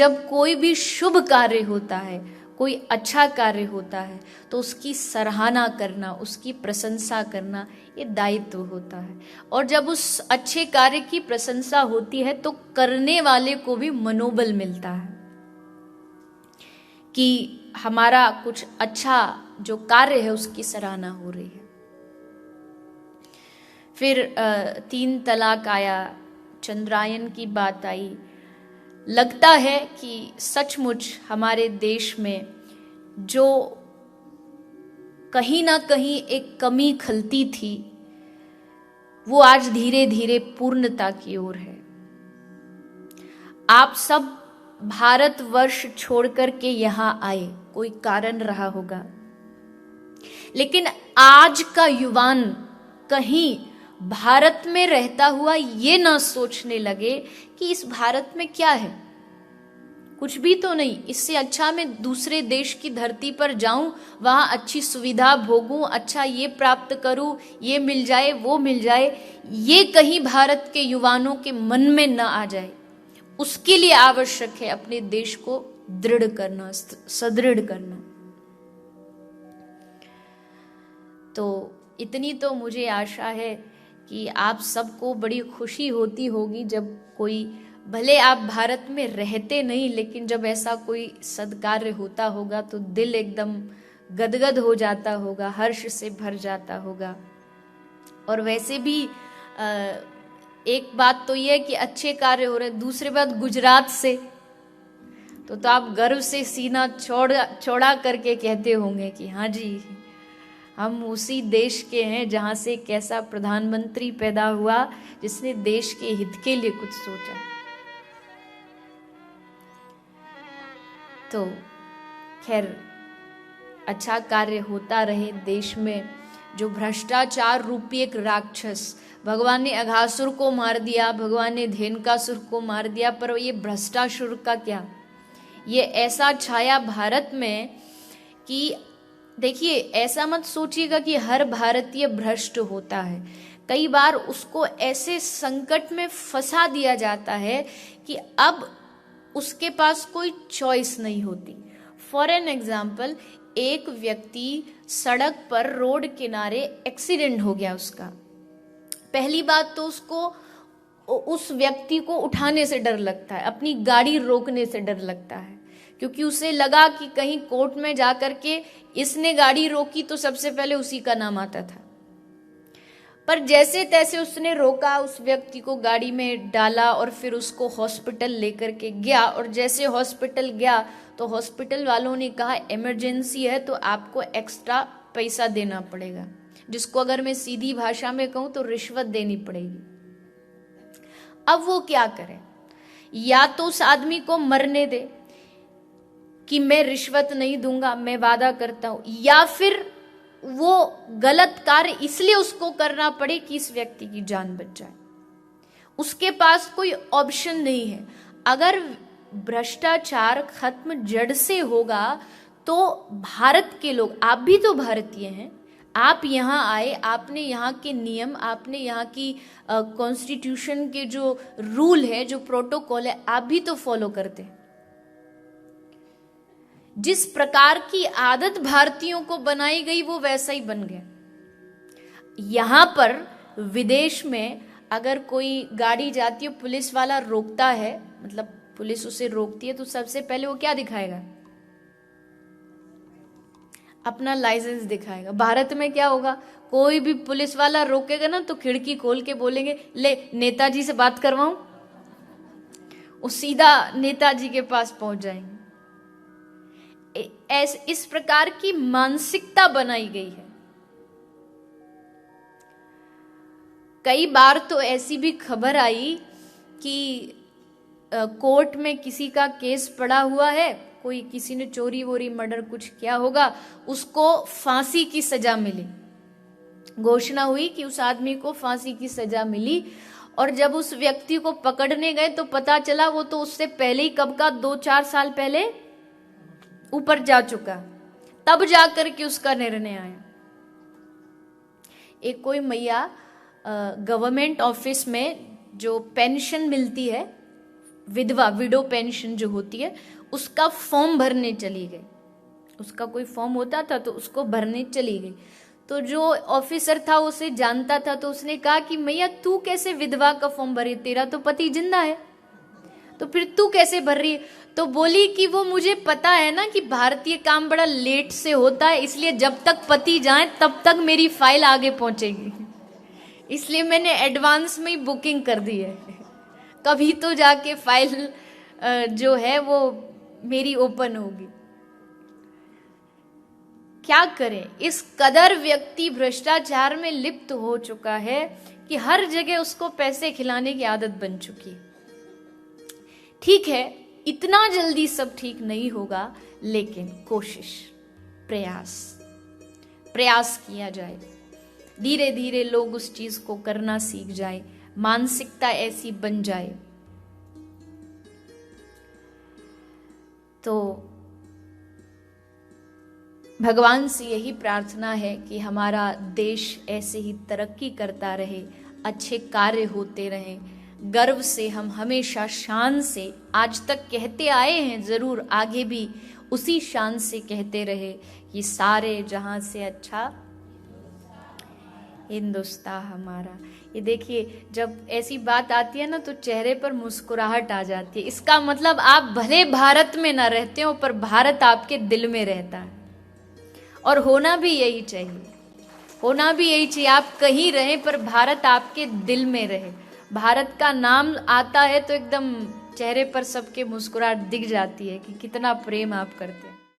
जब कोई भी शुभ कार्य होता है, कोई अच्छा कार्य होता है, तो उसकी सराहना करना, उसकी प्रशंसा करना, ये दायित्व होता है। और जब उस अच्छे कार्य की प्रशंसा होती है तो करने वाले को भी मनोबल मिलता है कि हमारा कुछ अच्छा जो कार्य है उसकी सराहना हो रही है। फिर 3 तलाक आया, चंद्रायन की बात आई। लगता है कि सचमुच हमारे देश में जो कहीं ना कहीं एक कमी खलती थी, वो आज धीरे धीरे पूर्णता की ओर है। आप सब भारतवर्ष छोड़कर के यहां आए, कोई कारण रहा होगा, लेकिन आज का युवान कहीं भारत में रहता हुआ ये ना सोचने लगे कि इस भारत में क्या है, कुछ भी तो नहीं, इससे अच्छा मैं दूसरे देश की धरती पर जाऊं, वहां अच्छी सुविधा भोगूं, अच्छा ये प्राप्त करूं, ये मिल जाए, वो मिल जाए, ये कहीं भारत के युवाओं के मन में न आ जाए। उसके लिए आवश्यक है अपने देश को दृढ़ करना, सुदृढ़ करना। तो इतनी तो मुझे आशा है कि आप सबको बड़ी खुशी होती होगी जब कोई, भले आप भारत में रहते नहीं, लेकिन जब ऐसा कोई सद्कार्य होता होगा तो दिल एकदम गदगद हो जाता होगा, हर्ष से भर जाता होगा। और वैसे भी एक बात तो यह है कि अच्छे कार्य हो रहे, दूसरी बात गुजरात से, तो आप गर्व से सीना चौड़ा करके कहते होंगे कि हाँ जी, हम उसी देश के हैं जहां से एक ऐसा प्रधानमंत्री पैदा हुआ जिसने देश के हित के लिए कुछ सोचा। तो खैर, अच्छा कार्य होता रहे देश में। जो भ्रष्टाचार रूपी एक राक्षस, भगवान ने अघासुर को मार दिया, भगवान ने धेनुकासुर को मार दिया, पर ये भ्रष्टासुर का क्या, ये ऐसा छाया भारत में कि देखिए, ऐसा मत सोचिएगा कि हर भारतीय भ्रष्ट होता है। कई बार उसको ऐसे संकट में फंसा दिया जाता है कि अब उसके पास कोई चॉइस नहीं होती। फॉर एन एग्जाम्पल, एक व्यक्ति सड़क पर रोड किनारे एक्सीडेंट हो गया उसका। पहली बात तो उसको उस व्यक्ति को उठाने से डर लगता है, अपनी गाड़ी रोकने से डर लगता है, क्योंकि उसे लगा कि कहीं कोर्ट में जाकर के इसने गाड़ी रोकी तो सबसे पहले उसी का नाम आता था। पर जैसे तैसे उसने रोका, उस व्यक्ति को गाड़ी में डाला और फिर उसको हॉस्पिटल लेकर के गया। और जैसे हॉस्पिटल गया तो हॉस्पिटल वालों ने कहा इमरजेंसी है तो आपको एक्स्ट्रा पैसा देना पड़ेगा, जिसको अगर मैं सीधी भाषा में कहूं तो रिश्वत देनी पड़ेगी। अब वो क्या करे, या तो उस आदमी को मरने दे कि मैं रिश्वत नहीं दूंगा, मैं वादा करता हूं, या फिर वो गलत कार्य इसलिए उसको करना पड़े कि इस व्यक्ति की जान बच जाए। उसके पास कोई ऑप्शन नहीं है। अगर भ्रष्टाचार खत्म जड़ से होगा तो भारत के लोग, आप भी तो भारतीय हैं, आप यहाँ आए, आपने यहाँ के नियम, आपने यहाँ की कॉन्स्टिट्यूशन के जो रूल है, जो प्रोटोकॉल है, आप भी तो फॉलो करते हैं। जिस प्रकार की आदत भारतीयों को बनाई गई वो वैसा ही बन गया। यहां पर विदेश में अगर कोई गाड़ी जाती है, पुलिस वाला रोकता है, मतलब पुलिस उसे रोकती है, तो सबसे पहले वो क्या दिखाएगा, अपना लाइसेंस दिखाएगा। भारत में क्या होगा, कोई भी पुलिस वाला रोकेगा ना तो खिड़की खोल के बोलेंगे ले नेताजी से बात करवाऊं, वो सीधा नेताजी के पास पहुंच जाएंगे। इस प्रकार की मानसिकता बनाई गई है। कई बार तो ऐसी भी खबर आई कि कोर्ट में किसी का केस पड़ा हुआ है, कोई किसी ने चोरी वोरी मर्डर कुछ किया होगा, उसको फांसी की सजा मिली, घोषणा हुई कि उस आदमी को फांसी की सजा मिली। और जब उस व्यक्ति को पकड़ने गए तो पता चला वो तो उससे पहले ही, कब का, 2-4 साल पहले ऊपर जा चुका, तब जाकर के उसका निर्णय आया। एक कोई मैया गवर्नमेंट ऑफिस में जो पेंशन मिलती है विधवा विडो पेंशन जो होती है उसका फॉर्म भरने चली गई। उसका कोई फॉर्म होता था तो उसको भरने चली गई। तो जो ऑफिसर था उसे जानता था, तो उसने कहा कि मैया तू कैसे विधवा का फॉर्म भरी, तेरा तो पति जिंदा है, तो फिर तू कैसे भर रही है? तो बोली कि वो मुझे पता है ना कि भारतीय काम बड़ा लेट से होता है, इसलिए जब तक पति जाए तब तक मेरी फाइल आगे पहुंचेगी, इसलिए मैंने एडवांस में ही बुकिंग कर दी है, कभी तो जाके फाइल जो है वो मेरी ओपन होगी। क्या करें, इस कदर व्यक्ति भ्रष्टाचार में लिप्त हो चुका है कि हर जगह उसको पैसे खिलाने की आदत बन चुकी है। ठीक है, इतना जल्दी सब ठीक नहीं होगा, लेकिन कोशिश, प्रयास किया जाए। धीरे धीरे लोग उस चीज को करना सीख जाए, मानसिकता ऐसी बन जाए। तो भगवान से यही प्रार्थना है कि हमारा देश ऐसे ही तरक्की करता रहे, अच्छे कार्य होते रहें, गर्व से हम हमेशा शान से आज तक कहते आए हैं, जरूर आगे भी उसी शान से कहते रहे कि सारे जहां से अच्छा हिंदुस्तान हमारा। ये देखिए, जब ऐसी बात आती है ना तो चेहरे पर मुस्कुराहट आ जाती है। इसका मतलब आप भले भारत में ना रहते हो, पर भारत आपके दिल में रहता है, और होना भी यही चाहिए, होना भी यही चाहिए। आप कहीं रहें पर भारत आपके दिल में रहे। भारत का नाम आता है तो एकदम चेहरे पर सबके मुस्कुराहट दिख जाती है कि कितना प्रेम आप करते हैं।